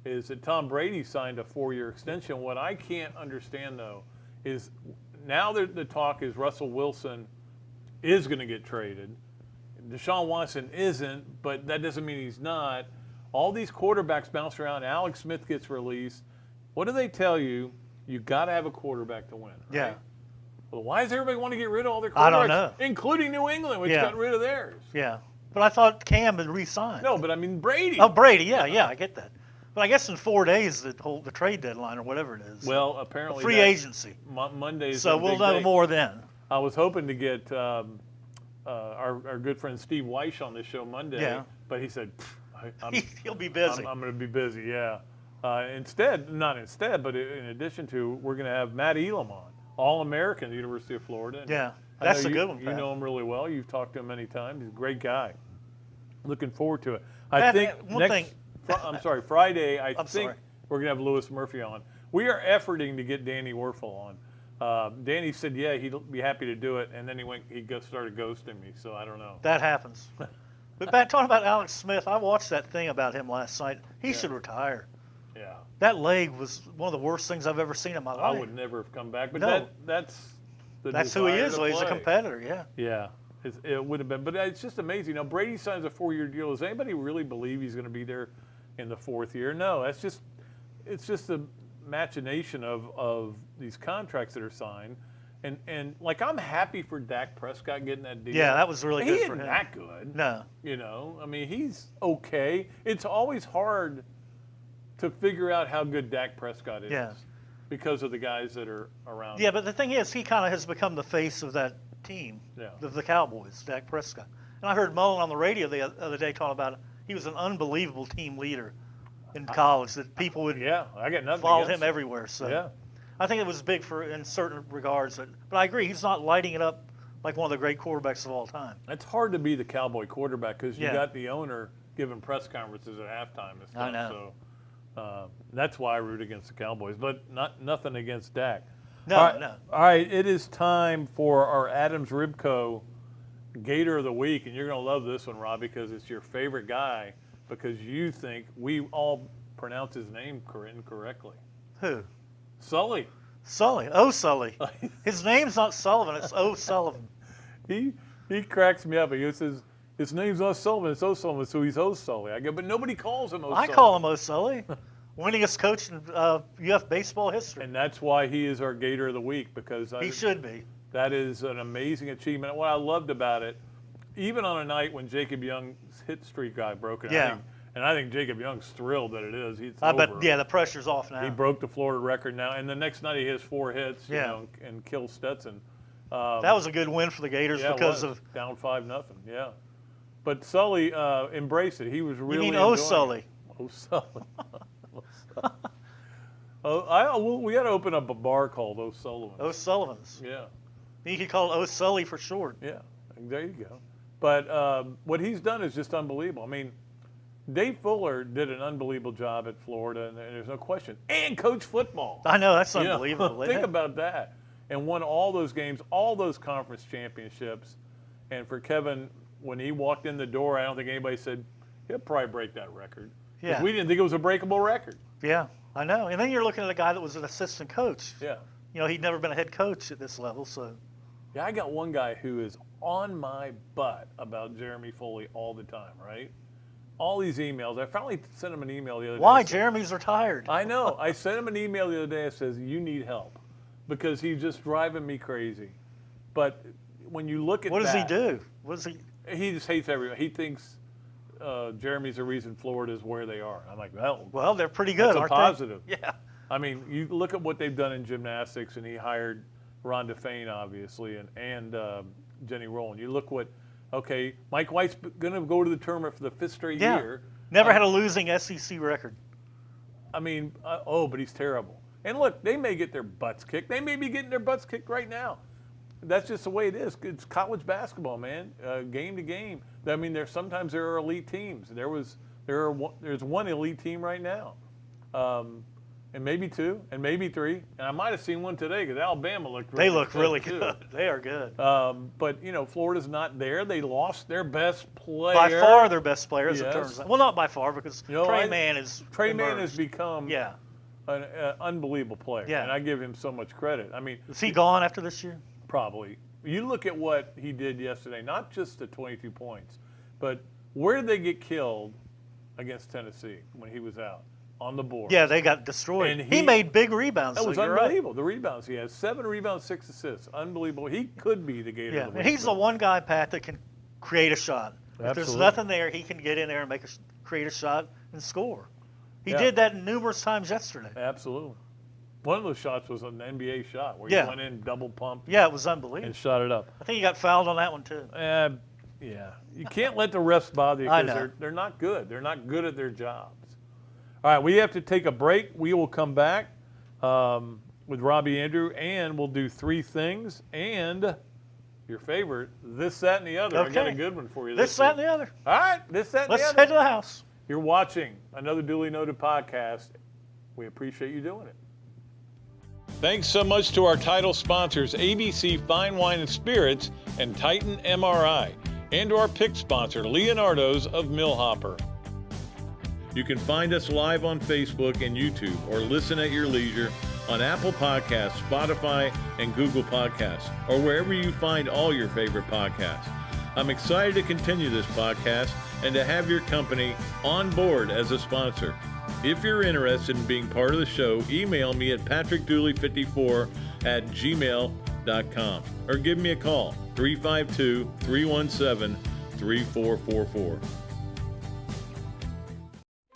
is that Tom Brady signed a 4-year extension. What I can't understand, though, is now the talk is Russell Wilson is going to get traded. Deshaun Watson isn't, but that doesn't mean he's not. All these quarterbacks bounce around. Alex Smith gets released. What do they tell you? You got to have a quarterback to win. Right? Yeah. Well, why does everybody want to get rid of all their quarterbacks? I don't know. Including New England, which got rid of theirs. Yeah. But I thought Cam had re-signed. No, but I mean Brady. Oh, Brady. Yeah, I get that. But I guess in 4 days, the trade deadline or whatever it is. Well, apparently free agency. Monday is so we'll know more then. I was hoping to get our good friend Steve Weish on this show Monday, but he said he'll be busy. I'm going to be busy. Yeah. Not instead, but in addition to, we're going to have Matt Elam on, All-American at the University of Florida. Yeah, that's a good one. You know him really well. You've talked to him many times. He's a great guy. Looking forward to it. Friday, I think we're going to have Lewis Murphy on. We are efforting to get Danny Werfel on. Danny said, he'd be happy to do it, and then he started ghosting me, so I don't know. That happens. But talking about Alex Smith, I watched that thing about him last night. He should retire. Yeah. That leg was one of the worst things I've ever seen in my life. I would never have come back, but that's who he is. He's a competitor, Yeah. It would have been, but it's just amazing. Now, Brady signs a 4-year deal. Does anybody really believe he's going to be there in the 4th year? No, it's just the machination of these contracts that are signed. And like, I'm happy for Dak Prescott getting that deal. Yeah, that was really good for him. He isn't that good. No. I mean, he's okay. It's always hard to figure out how good Dak Prescott is because of the guys that are around him. Yeah, but the thing is, he kind of has become the face of that team, of the Cowboys, Dak Prescott. And I heard Mullen on the radio the other day talking about it. He was an unbelievable team leader in college, that people would I got nothing follow him everywhere. So I think it was big in certain regards. But I agree, he's not lighting it up like one of the great quarterbacks of all time. It's hard to be the Cowboy quarterback because you got the owner giving press conferences at halftime and stuff. I know. So that's why I root against the Cowboys, but nothing against Dak. No. All right, it is time for our Adams Ribco Gator of the Week, and you're going to love this one, Rob, because it's your favorite guy, because you think we all pronounce his name incorrectly. Who? Sully. Sully. Sully. His name's not Sullivan, it's O'Sullivan. He cracks me up. He says, his name's O'Sullivan, it's O'Sullivan, so he's O'Sully. I go, but nobody calls him O'Sully. I call him O'Sully. Winningest coach in UF baseball history. And that's why he is our Gator of the Week, because he should be. That is an amazing achievement. What I loved about it, even on a night when Jacob Young's hit streak got broken, I think Jacob Young's thrilled that it is. But the pressure's off now. He broke the Florida record now, and the next night he hits 4 hits, and kills Stetson. That was a good win for the Gators because of down 5-0. Yeah, but Sully embraced it. He was really. You mean O'Sully? O'Sully. We got to open up a bar called O'Sullivan's. O'Sullivan's. Yeah. You could call it O'Sully for short. Yeah, there you go. But what he's done is just unbelievable. I mean, Dave Fuller did an unbelievable job at Florida, and there's no question. And coach football. I know, that's unbelievable. Think about that. And won all those games, all those conference championships. And for Kevin, when he walked in the door, I don't think anybody said, he'll probably break that record. Yeah. We didn't think it was a breakable record. Yeah, I know. And then you're looking at a guy that was an assistant coach. Yeah. He'd never been a head coach at this level, so. Yeah, I got one guy who is on my butt about Jeremy Foley all the time, right? all these emails. I finally sent him an email the other day. Why? Jeremy's retired. I know. I sent him an email the other day that says, you need help because he's just driving me crazy. But when you look at what does he do? What does he? He just hates everyone. He thinks Jeremy's the reason Florida is where they are. I'm like, well, they're pretty good, aren't positive. they? Yeah. I mean, you look at what they've done in gymnastics, and he hired Rhonda Fain, obviously, and Jenny Rowland. You look what, Mike White's going to go to the tournament for the 5th straight year. Never had a losing SEC record. I mean, but he's terrible. And look, they may get their butts kicked. They may be getting their butts kicked right now. That's just the way it is. It's college basketball, man. Game to game. I mean, sometimes there are elite teams. There's one elite team right now, and maybe 2, and maybe 3. And I might have seen one today because Alabama looked. Really they look really good. They are good. But Florida's not there. They lost their best player. By far, their best player, as Yes. it turns out. Well, not by far because Trey Mann has become an unbelievable player. Yeah. And I give him so much credit. I mean, is he gone after this year? Probably. You look at what he did yesterday, not just the 22 points, but where did they get killed against Tennessee when he was out? On the board. Yeah, they got destroyed. And he made big rebounds. That was unbelievable. Right. The rebounds. He has 7 rebounds, 6 assists. Unbelievable. He could be the Gator. Yeah, and he's the one guy, Pat, that can create a shot. Absolutely. If there's nothing there, he can get in there and create a shot and score. He did that numerous times yesterday. Absolutely. One of those shots was an NBA shot where he went in double pump. Yeah, it was unbelievable. And shot it up. I think he got fouled on that one too. Yeah. You can't let the refs bother you because they're not good. They're not good at their jobs. All right, we have to take a break. We will come back with Robbie Andreu, and we'll do 3 things and your favorite, this, that, and the other. Okay. I got a good one for you. This, that, and the other. All right, this, that, and the other. Let's head to the house. You're watching Another Dooley Noted Podcast. We appreciate you doing it. Thanks so much to our title sponsors, ABC Fine Wine and Spirits and Titan MRI, and to our pick sponsor, Leonardo's of Millhopper. You can find us live on Facebook and YouTube or listen at your leisure on Apple Podcasts, Spotify, and Google Podcasts, or wherever you find all your favorite podcasts. I'm excited to continue this podcast and to have your company on board as a sponsor. If you're interested in being part of the show, email me at patrickdooley54@gmail.com or give me a call, 352-317-3444.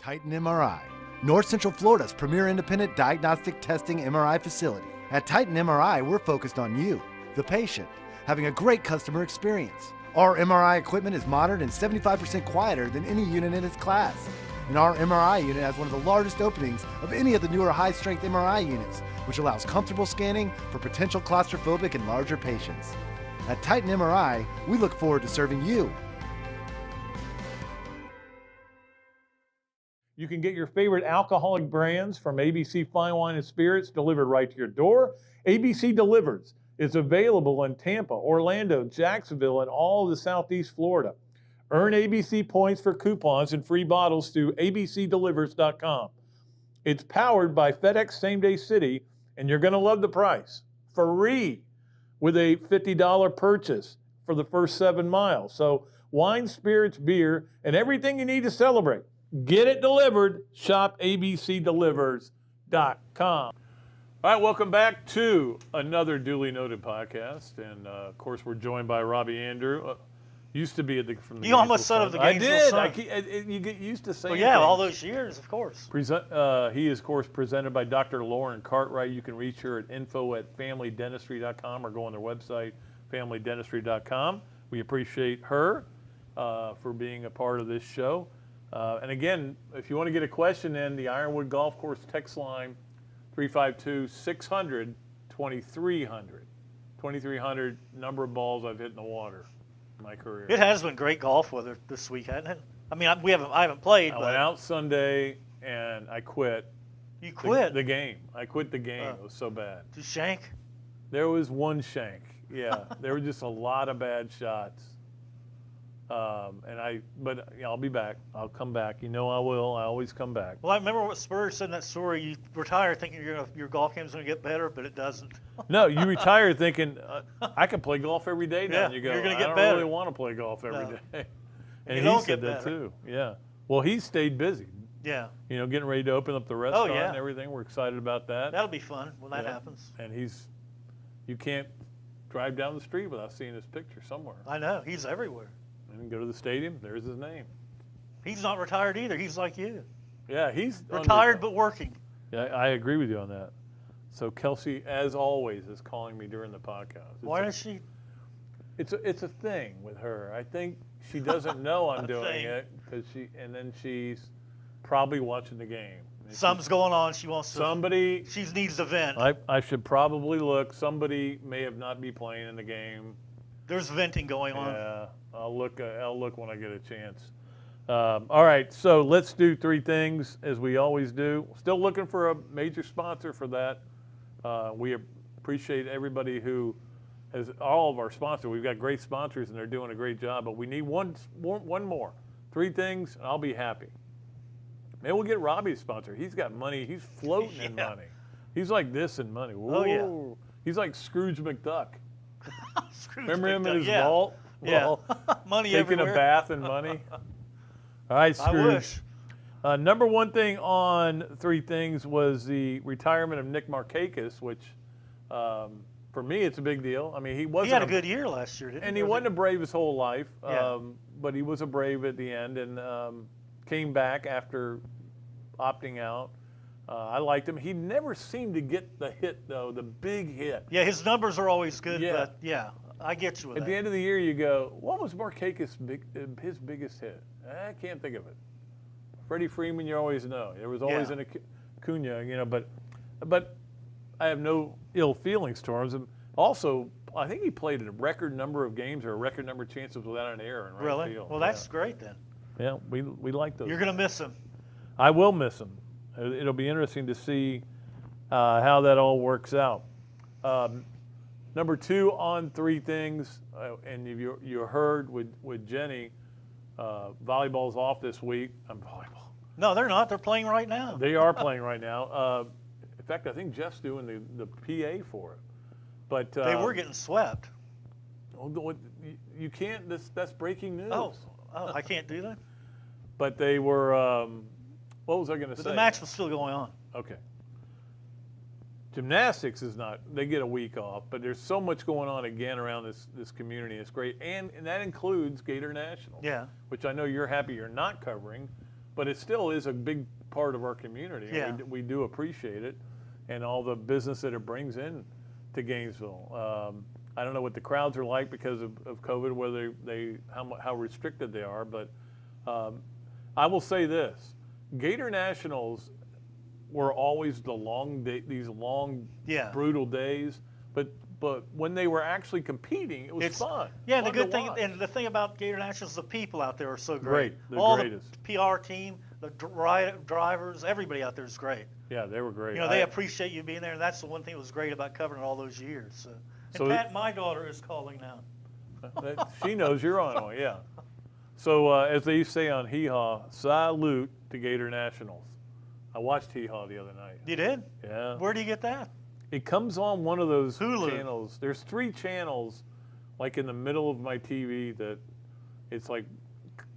Titan MRI, North Central Florida's premier independent diagnostic testing MRI facility. At Titan MRI, we're focused on you, the patient, having a great customer experience. Our MRI equipment is modern and 75% quieter than any unit in its class. And our MRI unit has one of the largest openings of any of the newer high-strength MRI units, which allows comfortable scanning for potential claustrophobic and larger patients. At Titan MRI, we look forward to serving you. You can get your favorite alcoholic brands from ABC Fine Wine and Spirits delivered right to your door. ABC Delivers is available in Tampa, Orlando, Jacksonville, and all of the Southeast Florida. Earn ABC points for coupons and free bottles through abcdelivers.com. It's powered by FedEx Same Day City, and you're going to love the price. Free with a $50 purchase for the first 7 miles. So wine, spirits, beer, and everything you need to celebrate. Get it delivered. Shop abcdelivers.com. All right, welcome back to Another Dooley Noted Podcast. And, of course, we're joined by Robbie Andreu. Used to be from the You almost said of the Gainesville Sun. I did. You get used to saying. Well, yeah, all those years, of course. He is, of course, presented by Dr. Lauren Cartwright. You can reach her at info@familydentistry.com or go on their website, familydentistry.com. We appreciate her for being a part of this show. And again, if you want to get a question in, the Ironwood Golf Course text line, 352-600-2300. 2300 number of balls I've hit in the water. My career. It has been great golf weather this week, hasn't it? I mean, I haven't played. I went out Sunday and I quit. You quit the game. I quit the game. It was so bad. Did you shank? There was one shank. Yeah, there were just a lot of bad shots. But I'll be back. I'll come back. You know I will. I always come back. Well, I remember what Spurs said in that story. You retired thinking your golf game's going to get better, but it doesn't. No, you retired thinking I can play golf every day now. Yeah, and you go, you're going to get I don't better. really want to play golf every day. And you he don't said get that better. too. Yeah. Well, he's stayed busy. Yeah. Getting ready to open up the restaurant and everything. We're excited about that. That'll be fun when that happens. And you can't drive down the street without seeing his picture somewhere. I know. He's everywhere. And go to the stadium, there's his name. He's not retired either. He's like you. Yeah, he's retired but working. Yeah, I agree with you on that. So Kelsey, as always, is calling me during the podcast. Why does she? It's a thing with her. I think she doesn't know I'm doing it because she's probably watching the game. Something's going on. She wants somebody. She needs to vent. I should probably look. Somebody may have not be playing in the game. There's venting going on. Yeah, I'll look when I get a chance. All right, so let's do three things as we always do. Still looking for a major sponsor for that. We appreciate everybody who has all of our sponsors. We've got great sponsors and they're doing a great job, but we need one more. Three things, and I'll be happy. Maybe we'll get Robbie to sponsor. He's got money. He's floating in money. He's like this in money. Whoa. Oh, yeah. He's like Scrooge McDuck. Remember McDuck. him in his vault? Yeah. Money taking everywhere. a bath in money. All right, Scrooge. I wish. Number one thing on three things was the retirement of Nick Marcakus, which for me it's a big deal. I mean, he had a good year last year, didn't he? And he wasn't a Brave his whole life, Yeah. but he was a Brave at the end and came back after opting out. I liked him. He never seemed to get the hit, though, the big hit. Yeah, his numbers are always good, Yeah. but yeah, I get you with At that. the end of the year, you go, what was Marcakus' his biggest hit? I can't think of it. Freddie Freeman, you always know. There was always an Acuna, but I have no ill feelings towards him. Also, I think he played a record number of games or a record number of chances without an error in right Really? field. Well, that's great then. Yeah, we like those. You're going to miss him. I will miss him. It'll be interesting to see how that all works out. Number two on three things, and you heard with Jenny, volleyball's off this week. Volleyball. No, they're not. They're playing right now. They are playing right now. In fact, I think Jeff's doing the PA for it. But they were getting swept. You can't. That's breaking news. Oh, I can't do that? But they were. What was I going to say? The match was still going on. Okay. Gymnastics is not. They get a week off, but there's so much going on again around this community. It's great, and that includes Gator Nationals. Yeah. Which I know you're happy you're not covering, but it still is a big part of our community. Yeah. We do appreciate it, and all the business that it brings in to Gainesville. I don't know what the crowds are like because of COVID, whether how restricted they are, but I will say this: Gator Nationals were always these long, brutal days. But when they were actually competing, it was fun. Yeah, and fun the good thing, watch. and the thing about Gator Nationals, the people out there are so great. The All greatest. the PR team, the drivers, everybody out there is great. Yeah, they were great. They appreciate you being there, and that's the one thing that was great about covering all those years. So Pat, my daughter, is calling now. She knows you're on, yeah. So as they used to say on Hee Haw, salute to Gator Nationals. I watched Hee Haw the other night. You did? Yeah. Where do you get that? It comes on one of those Hulu channels. There's 3 channels, like in the middle of my TV, that it's like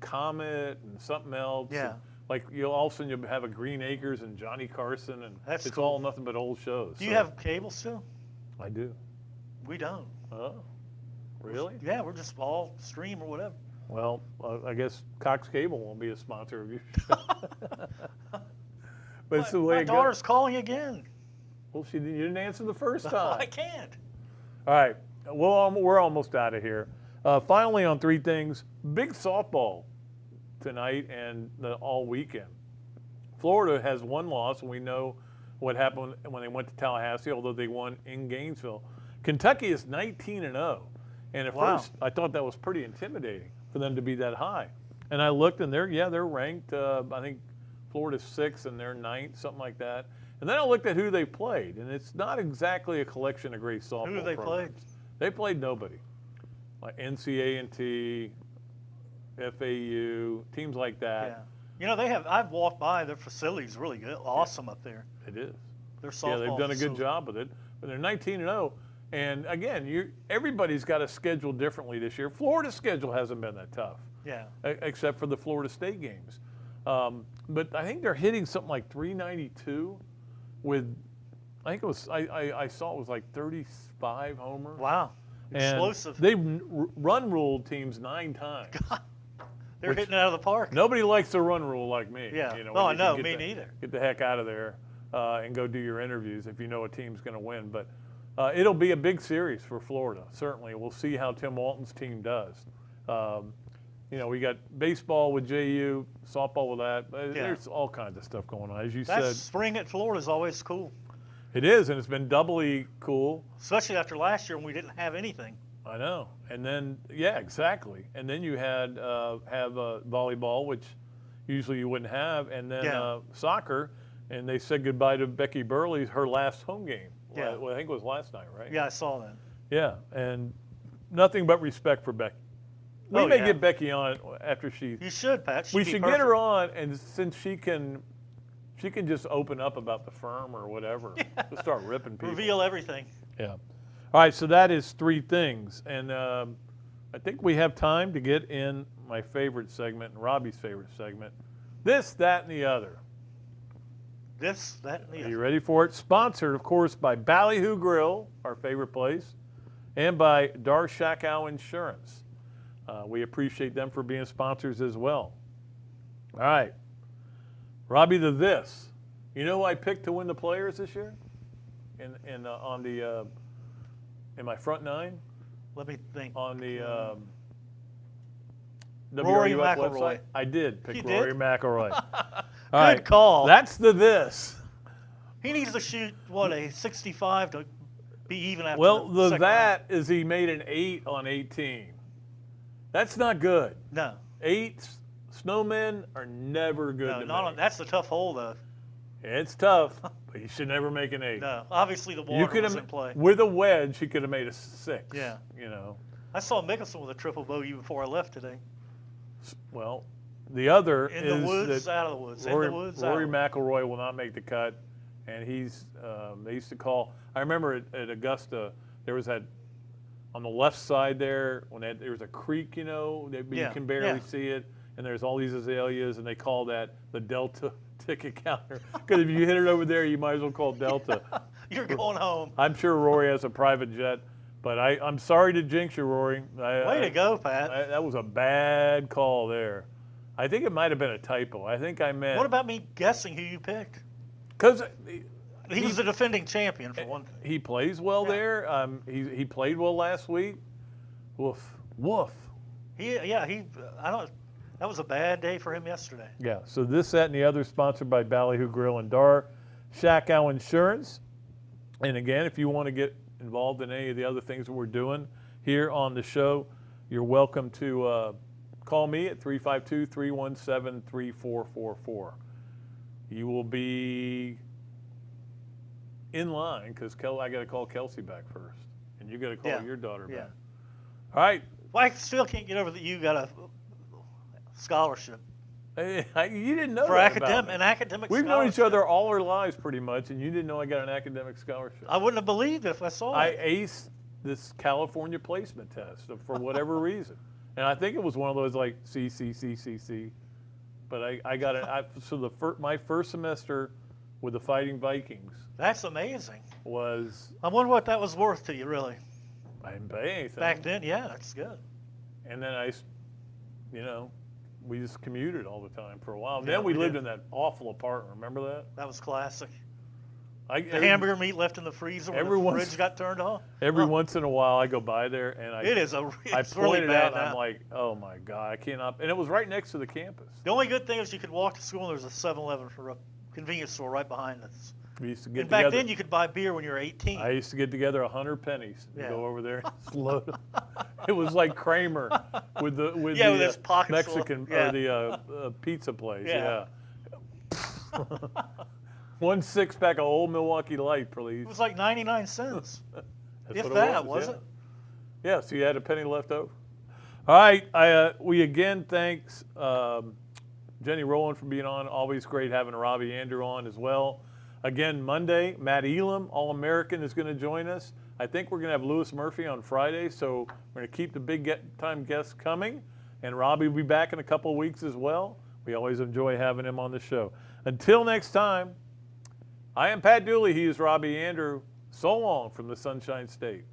Comet and something else. Yeah. And like all of a sudden you'll have a Green Acres and Johnny Carson, and That's it's cool. all nothing but old shows. Do you have cable still? I do. We don't. Oh, really? Yeah, we're just all stream or whatever. Well, I guess Cox Cable won't be a sponsor of you. But it's the way my it goes. daughter's calling again. Well, you didn't answer the first time. I can't. All right. Well, we're almost out of here. Finally, on 3 things, big softball tonight and all weekend. Florida has 1 loss, and we know what happened when they went to Tallahassee, although they won in Gainesville. Kentucky is 19-0. And at first, I thought that was pretty intimidating for them to be that high. And I looked, and they're ranked, I think, Florida's 6th, and they're 9th, something like that. And then I looked at who they played, and it's not exactly a collection of great softball Who have they programs. They played nobody. Like Ncaa, FAU, teams like that. Yeah. I've walked by, their facility's really good, awesome up there. It is. Their softball Yeah, they've done a good facility. job with it. But they're 19-0. And again, everybody's got a schedule differently this year. Florida's schedule hasn't been that tough. Yeah. Except for the Florida State games. But I think they're hitting something like 392 with, I think it was, I saw it was like 35 homers. Wow. And Explosive. they've run ruled teams 9 times. God, they're hitting it out of the park. Nobody likes the run rule like me. Yeah. You know, Well, when I you know, can me neither. Get the heck out of there and go do your interviews if you know a team's going to win. But it'll be a big series for Florida, certainly. We'll see how Tim Walton's team does. You know, we got baseball with JU, softball with that. There's all kinds of stuff going on. As you said, spring at Florida is always cool. It is, and it's been doubly cool. Especially after last year when we didn't have anything. I know. And then, yeah, exactly. And then you had volleyball, which usually you wouldn't have, and then soccer, and they said goodbye to Becky Burley's, her last home game. Yeah. Well, I think it was last night, right? Yeah, I saw that. Yeah, and nothing but respect for Becky. We may get Becky on after she. You should, Pat. We should get her on, and since she can just open up about the firm or whatever. Just start ripping people. Reveal everything. Yeah. All right, so that is 3 things, and I think we have time to get in my favorite segment and Robbie's favorite segment. This, that, and the other. This, that, and the other. Are you ready for it? Sponsored, of course, by Ballyhoo Grill, our favorite place, and by Ncaa Insurance. We appreciate them for being sponsors as well. All right. Robbie, the this. You know who I picked to win the Players this year? In my front 9? Let me think. On the Rory WRUF McElroy. website? I did pick You Rory did? McElroy. Good call. That's the this. He needs to shoot, a 65 to be even after Well, the second that is he made an 8 on 18. That's not good. round. 8s, snowmen are never good to make. That's the tough hole, though. It's tough, but you should never make an 8. No, obviously the water was in play. With a wedge, he could have made a 6. Yeah. You know. I saw Mickelson with a triple bogey before I left today. Well, the other In is the woods, that out of the woods. Rory, In the woods, Rory out of the woods. McElroy will not make the cut, and he's. They used to call. I remember at Augusta, there was that on the left side there when there was a creek, you know, but you can barely see it, and there's all these azaleas, and they call that the Delta ticket counter because if you hit it over there, you might as well call Delta. You're going home. I'm sure Rory has a private jet, but I'm sorry to jinx you, Rory. Way to go, Pat. That was a bad call there. I think it might have been a typo. I think I meant. What about me guessing who you picked? Because he was the defending champion for one thing. He plays well there. He played well last week. Woof. That was a bad day for him yesterday. Yeah. So this, that, and the other, sponsored by Ballyhoo Grill and Ncaa Insurance. And again, if you want to get involved in any of the other things that we're doing here on the show, you're welcome to call me at 352-317-3444. You will be in line because I got to call Kelsey back first, and you got to call your daughter back. All right. Well, I still can't get over that you got a scholarship You didn't know for that about me. an academic. We've known each other all our lives pretty much, and you didn't know I got an academic scholarship. I wouldn't have believed it if I saw I it. aced this California placement test for whatever reason, and I think it was one of those like C. But I got it. So my first semester with the Fighting Vikings That's amazing. was. I wonder what that was worth to you, really. I didn't pay anything. Back then, yeah, that's good. And then we just commuted all the time for a while. Yeah, Then we we lived did. in that awful apartment. Remember that? That was classic. The The hamburger meat left in the freezer when the fridge got turned on. Every once in a while, I go by there and It is I it's point really it bad out. And now. I'm like, oh my god, I cannot. And it was right next to the campus. The only good thing is you could walk to school and there's a 7-Eleven for a convenience store right behind us. We used to get And together. back then you could buy beer when you were 18. I used to get together 100 pennies and Yeah. go over there and load them. It was like Kramer with the his pockets full. Mexican Yeah. or the pizza place. Yeah. Yeah. 1 6-pack of Old Milwaukee Light, please. It was like 99 cents. That's if what it that, was, was it? Yeah, so you had a penny left over. All right, we again thanks Jenny Rowland for being on. Always great having Robbie Andreu on as well. Again, Monday, Matt Elam, All-American, is going to join us. I think we're going to have Lewis Murphy on Friday, so we're going to keep the big-time guests coming. And Robbie will be back in a couple of weeks as well. We always enjoy having him on the show. Until next time, I am Pat Dooley. He is Robbie Andreu. So long from the Sunshine State.